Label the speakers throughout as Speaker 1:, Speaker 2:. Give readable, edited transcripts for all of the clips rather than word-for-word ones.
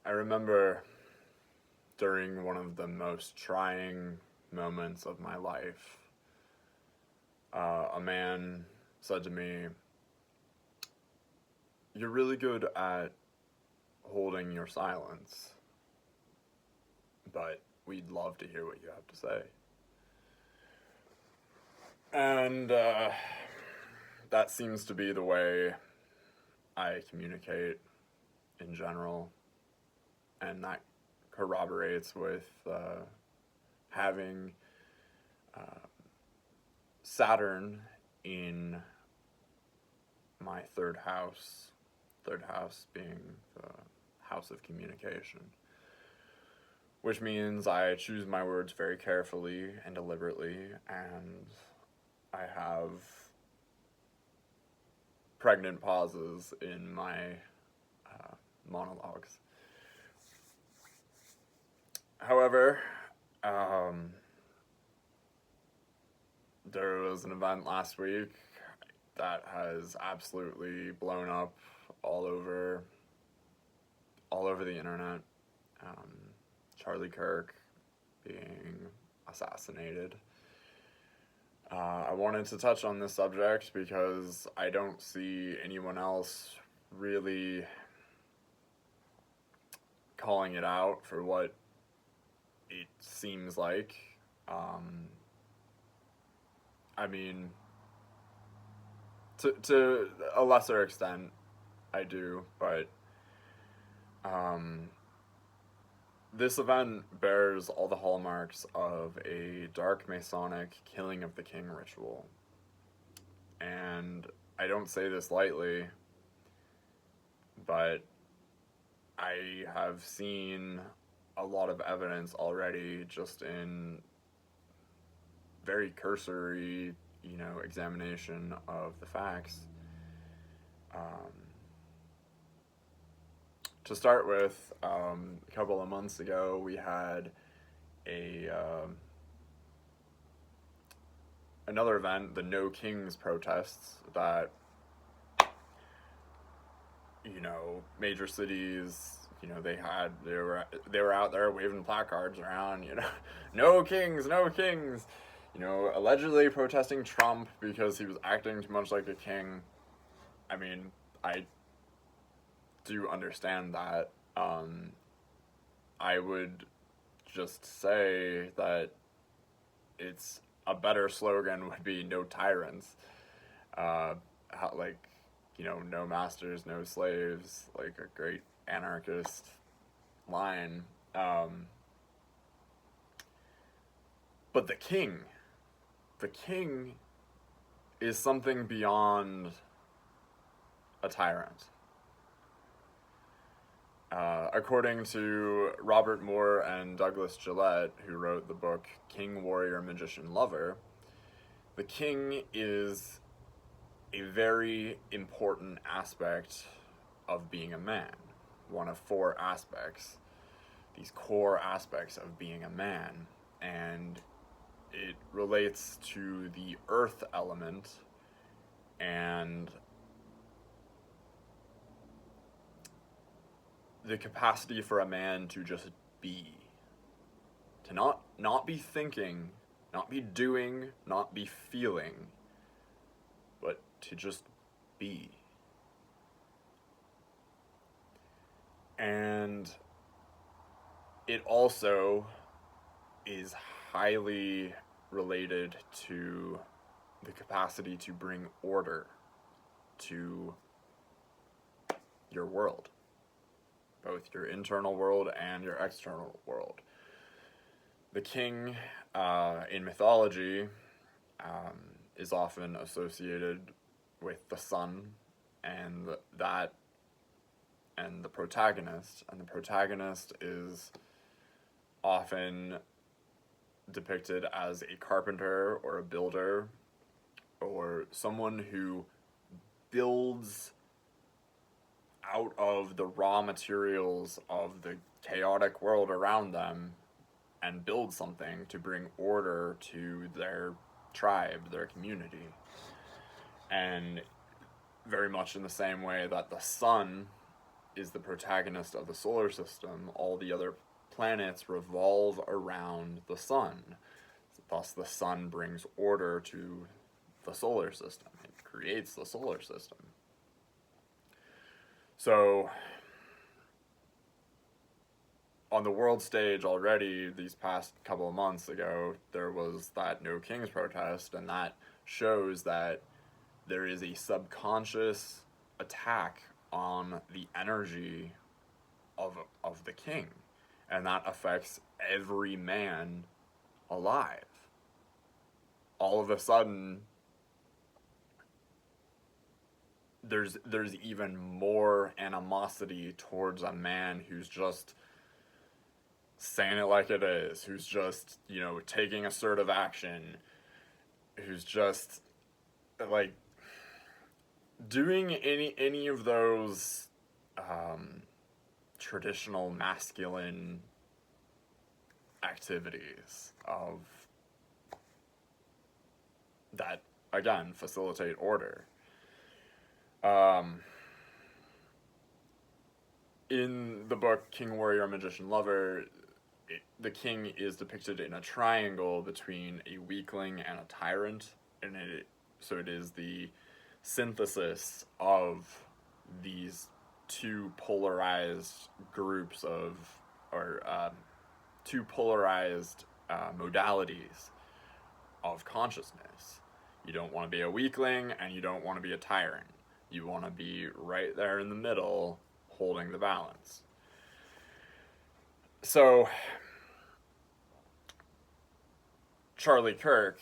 Speaker 1: I remember during one of the most trying moments of my life, a man said to me, "You're really good at holding your silence, but we'd love to hear what you have to say." And that seems to be the way I communicate in general, and that corroborates with having uh, Saturn in my third house being the house of communication, which means I choose my words very carefully and deliberately, and I have pregnant pauses in my monologues. However, um, there was an event last week that has absolutely blown up all over the internet. Um, Charlie Kirk being assassinated. I wanted to touch on this subject because I don't see anyone else really calling it out for what it seems like. I mean, to a lesser extent, I do, but um, this event bears all the hallmarks of a dark Masonic killing of the king ritual. And I don't say this lightly, but I have seen a lot of evidence already just in very cursory, examination of the facts. To start with, a couple of months ago, we had another event, the No Kings protests, that major cities, they were out there waving placards around, no kings, no kings, allegedly protesting Trump because he was acting too much like a king. I mean, I do understand that. I would just say that it's a better slogan would be no tyrants. Like, no masters, no slaves, like a great anarchist line. But the king is something beyond a tyrant. According to Robert Moore and Douglas Gillette, who wrote the book King, Warrior, Magician, Lover, the king is a very important aspect of being a man. One of four aspects, these core aspects of being a man. And it relates to the earth element and the capacity for a man to just be. To not be thinking, not be doing, not be feeling, but to just be. And it also is highly related to the capacity to bring order to your world, both your internal world and your external world. The king in mythology is often associated with the sun and that and the protagonist, and the protagonist is often depicted as a carpenter or a builder or someone who builds out of the raw materials of the chaotic world around them and build something to bring order to their tribe, their community. And very much in the same way that the sun is the protagonist of the solar system. All the other planets revolve around the sun. Thus, the sun brings order to the solar system. It creates the solar system. So, on the world stage already, these past couple of months ago, there was that No Kings protest, and that shows that there is a subconscious attack on the energy of the king, and that affects every man alive. All of a sudden, there's even more animosity towards a man who's just saying it like it is, who's just, you know, taking assertive action, who's just like doing any of those traditional masculine activities of that, again, facilitate order. In the book King, Warrior, Magician, Lover, the king is depicted in a triangle between a weakling and a tyrant, and so it is the synthesis of these two polarized groups of, or two polarized modalities of consciousness. You don't want to be a weakling, and you don't want to be a tyrant. You want to be right there in the middle, holding the balance. So, Charlie Kirk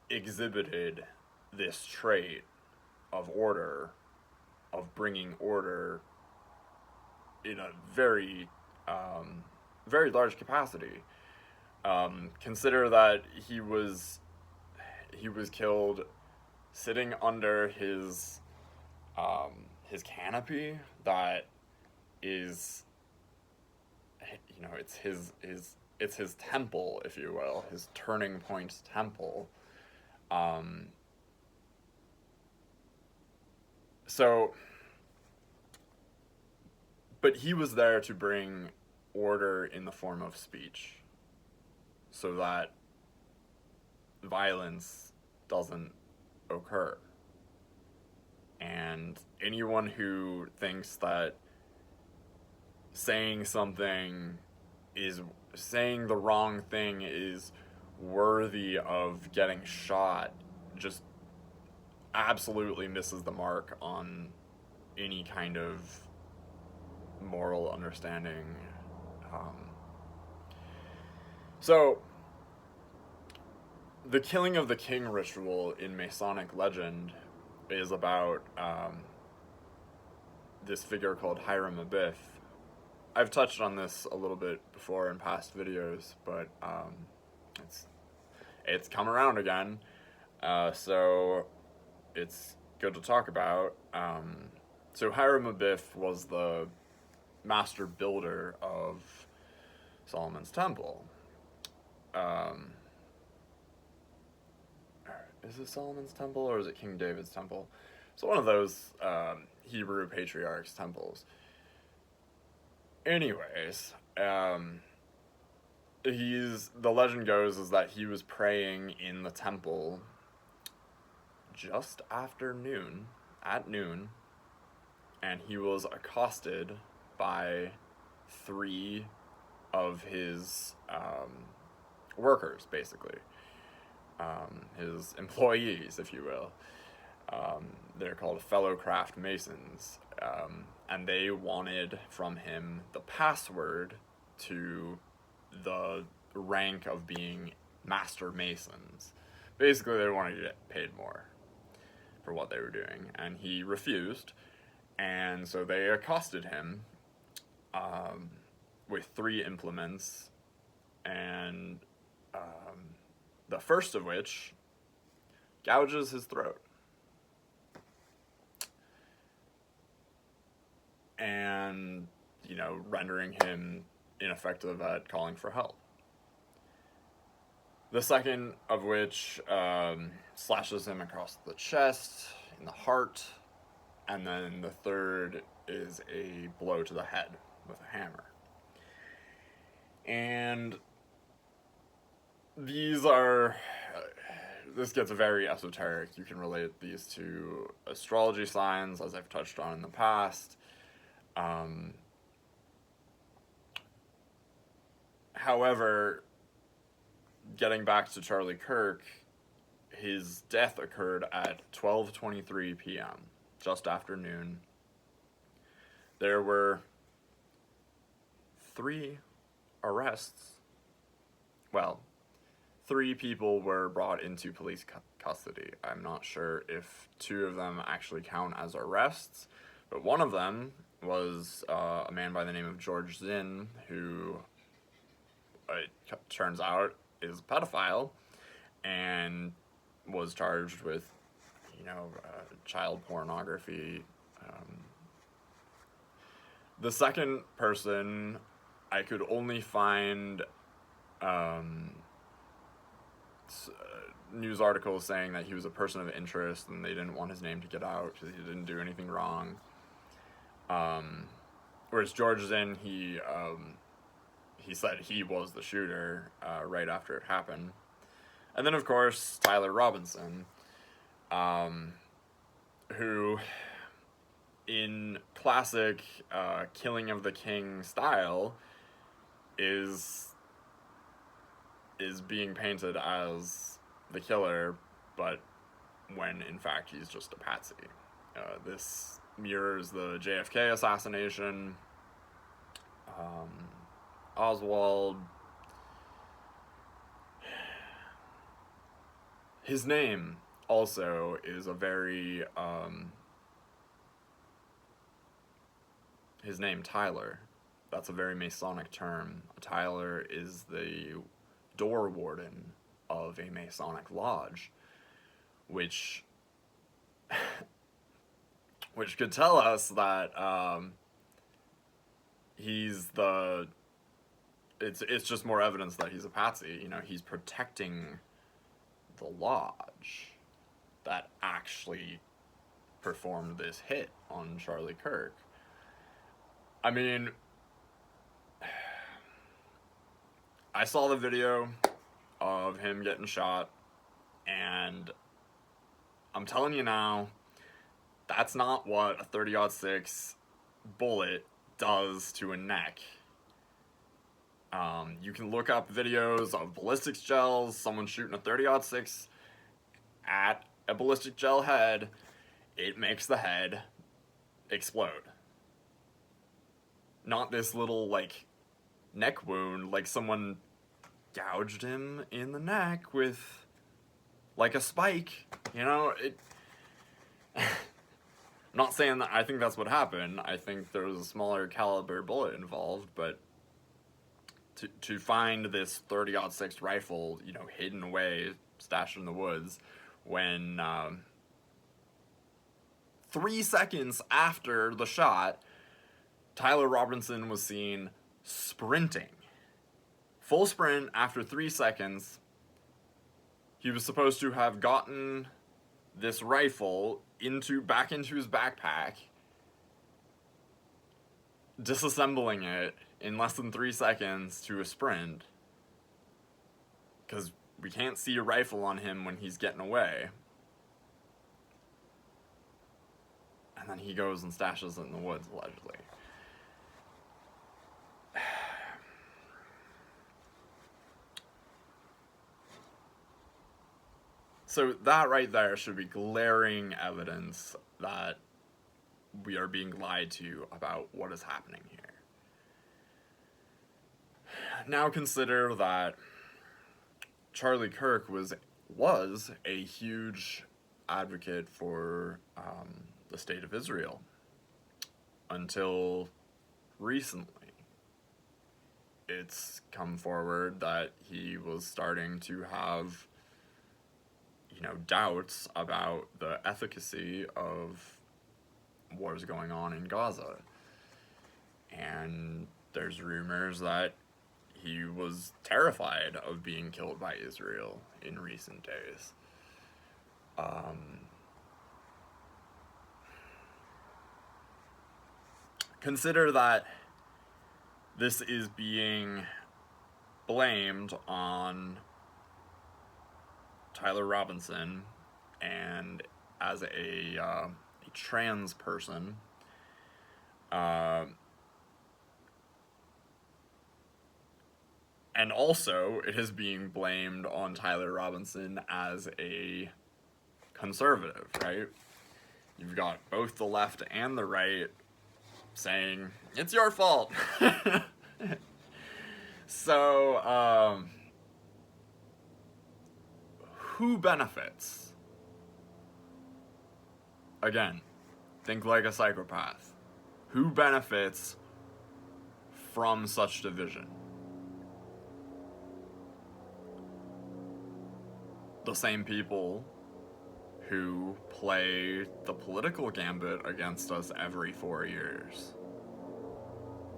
Speaker 1: exhibited this trait of order, of bringing order in a very, very large capacity. Consider that he was killed sitting under his canopy that is, you know, it's his temple, if you will, his turning point temple. But he was there to bring order in the form of speech, so that violence doesn't occur. And anyone who thinks that saying the wrong thing is worthy of getting shot just absolutely misses the mark on any kind of moral understanding. So, the killing of the king ritual in Masonic legend is about this figure called Hiram Abiff. I've touched on this a little bit before in past videos, but it's come around again, so it's good to talk about. So Hiram Abiff was the master builder of Solomon's Temple. Is it Solomon's Temple or is it King David's Temple? It's one of those Hebrew patriarchs' temples. Anyways, the legend goes is that he was praying in the temple just after noon, at noon, and he was accosted by 3 of his workers, basically. His employees, if you will. They're called fellow craft masons, and they wanted from him the password to the rank of being master masons. Basically, they wanted to get paid more for what they were doing, and he refused, and so they accosted him with 3 implements, and the first of which gouges his throat. And, you know, rendering him ineffective at calling for help. The second of which slashes him across the chest, in the heart, and then the third is a blow to the head with a hammer. And these are, this gets very esoteric. You can relate these to astrology signs, as I've touched on in the past. However, getting back to Charlie Kirk, his death occurred at 12:23 p.m., just after noon. There were 3 arrests. Well, 3 people were brought into police custody. I'm not sure if 2 of them actually count as arrests, but one of them was a man by the name of George Zinn, who it turns out is a pedophile and was charged with, child pornography. The second person, I could only find news articles saying that he was a person of interest and they didn't want his name to get out because he didn't do anything wrong. Whereas George Zinn, he said he was the shooter right after it happened. And then, of course, Tyler Robinson, who, in classic Killing of the King style, is being painted as the killer, but when in fact he's just a patsy. This mirrors the JFK assassination. Oswald, his name also is a very, his name, Tyler, that's a very Masonic term. Tyler is the door warden of a Masonic lodge, which could tell us that he's the, it's just more evidence that he's a patsy. He's protecting the lodge that actually performed this hit on Charlie Kirk. I mean, I saw the video of him getting shot, and I'm telling you now, that's not what a 30-06 bullet does to a neck. You can look up videos of ballistics gels, someone shooting a 30-06 at a ballistic gel head, it makes the head explode. Not this little, neck wound, like someone gouged him in the neck with, a spike. I'm not saying that I think that's what happened. I think there was a smaller caliber bullet involved, but to find this 30-06 rifle, hidden away, stashed in the woods, when 3 seconds after the shot, Tyler Robinson was seen sprinting. Full sprint after 3 seconds. He was supposed to have gotten this rifle back into his backpack, disassembling it in less than 3 seconds to a sprint, because we can't see a rifle on him when he's getting away. And then he goes and stashes it in the woods, allegedly. So that right there should be glaring evidence that we are being lied to about what is happening here. Now consider that Charlie Kirk was a huge advocate for the state of Israel until recently. It's come forward that he was starting to have doubts about the efficacy of wars going on in Gaza. And there's rumors that he was terrified of being killed by Israel in recent days. consider that this is being blamed on Tyler Robinson, and as a trans person, and also it is being blamed on Tyler Robinson as a conservative, right? You've got both the left and the right saying, it's your fault. So, who benefits? Again, think like a psychopath. Who benefits from such division? The same people who play the political gambit against us every 4 years.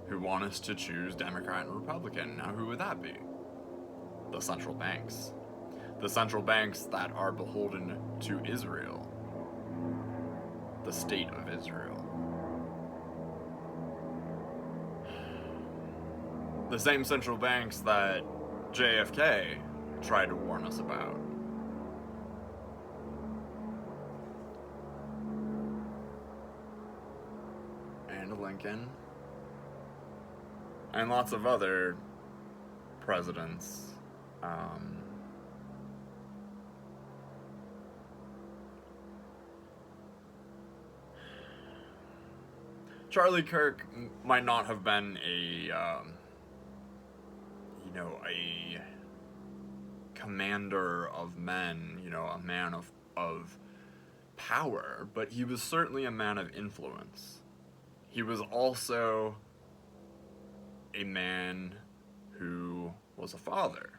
Speaker 1: Who want us to choose Democrat and Republican. Now, who would that be? The central banks. The central banks that are beholden to Israel. The state of Israel. The same central banks that JFK tried to warn us about. And Lincoln. And lots of other presidents. Charlie Kirk might not have been a commander of men, a man of power, but he was certainly a man of influence. He was also a man who was a father.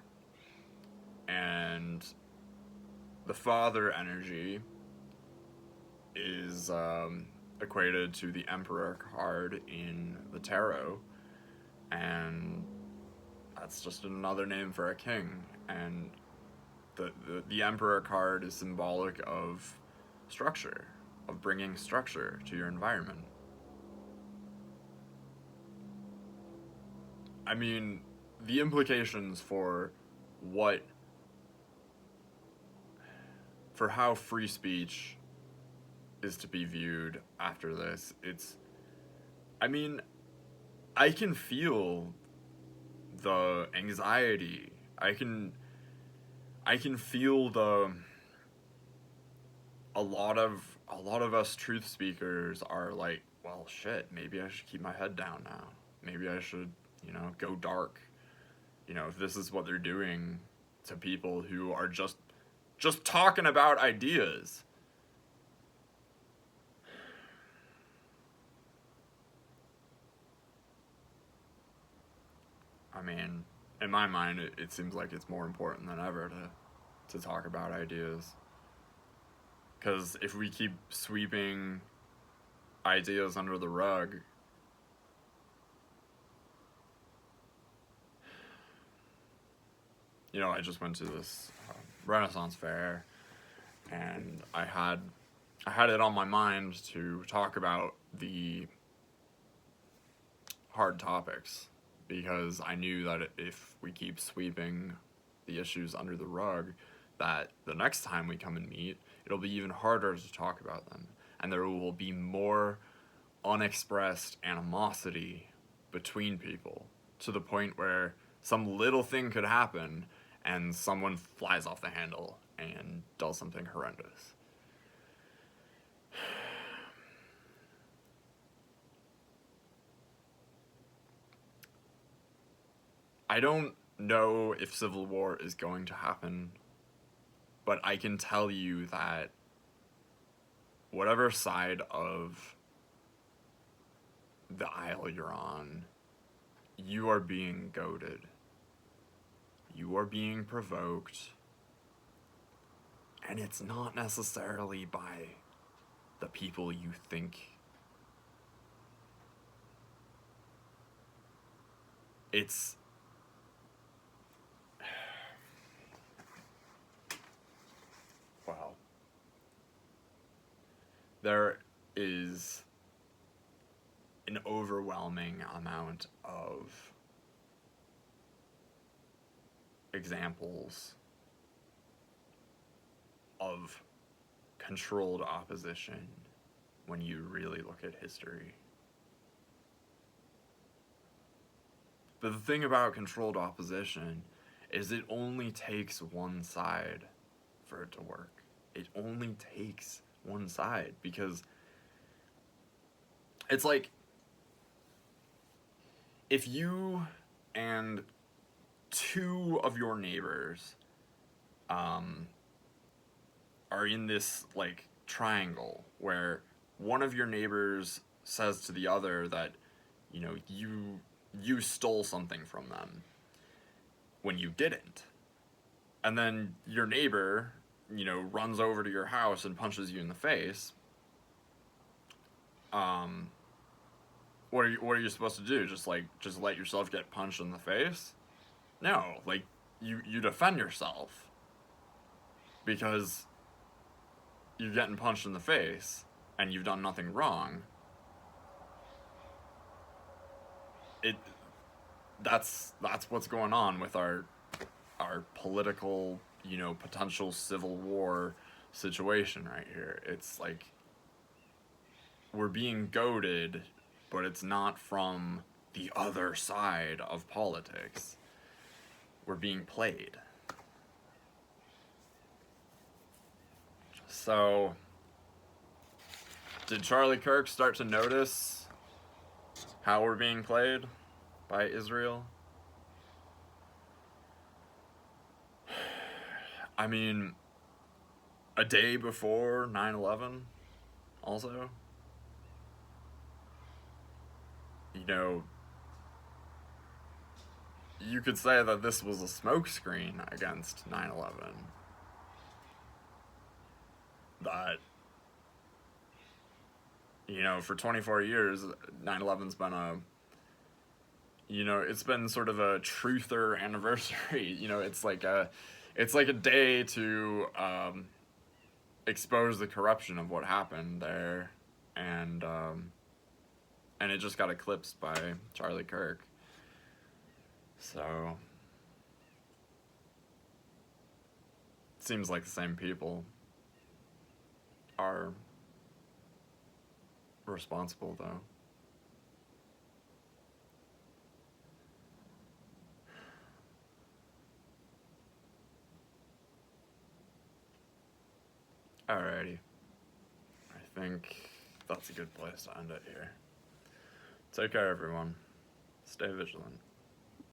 Speaker 1: And the father energy is equated to the Emperor card in the tarot, and that's just another name for a king. And the Emperor card is symbolic of structure, of bringing structure to your environment. I mean, the implications for how free speech is to be viewed after this, I can feel the anxiety. I can feel a lot of us truth speakers are like, well, shit, maybe I should keep my head down now. Maybe I should, go dark. If this is what they're doing to people who are just talking about ideas. I mean, in my mind, it seems like it's more important than ever to talk about ideas. Because if we keep sweeping ideas under the rug, I just went to this Renaissance fair, and I had it on my mind to talk about the hard topics, because I knew that if we keep sweeping the issues under the rug, that the next time we come and meet, it'll be even harder to talk about them, and there will be more unexpressed animosity between people, to the point where some little thing could happen and someone flies off the handle and does something horrendous. I don't know if civil war is going to happen, but I can tell you that whatever side of the aisle you're on, you are being goaded. You are being provoked. And it's not necessarily by the people you think. It's... Well, there is an overwhelming amount of examples of controlled opposition when you really look at history. But the thing about controlled opposition is it only takes one side for it to work. It only takes one side, because it's like if you and two of your neighbors are in this like triangle where one of your neighbors says to the other that, you know, you stole something from them when you didn't, and then your neighbor, you know, runs over to your house and punches you in the face. What are you supposed to do? Just let yourself get punched in the face? No, like you defend yourself because you're getting punched in the face and you've done nothing wrong. That's what's going on with our political, you know, potential civil war situation right here. It's like we're being goaded, but it's not from the other side of politics. We're being played. So, did Charlie Kirk start to notice how we're being played by Israel? I mean, a day before 9/11, also. You know, you could say that this was a smokescreen against 9/11. That, you know, for 24 years, 9/11's been you know, it's been sort of a truther anniversary. You know, it's like a day to expose the corruption of what happened there, and it just got eclipsed by Charlie Kirk. So, it seems like the same people are responsible, though. Alrighty. I think that's a good place to end it here. Take care, everyone. Stay vigilant.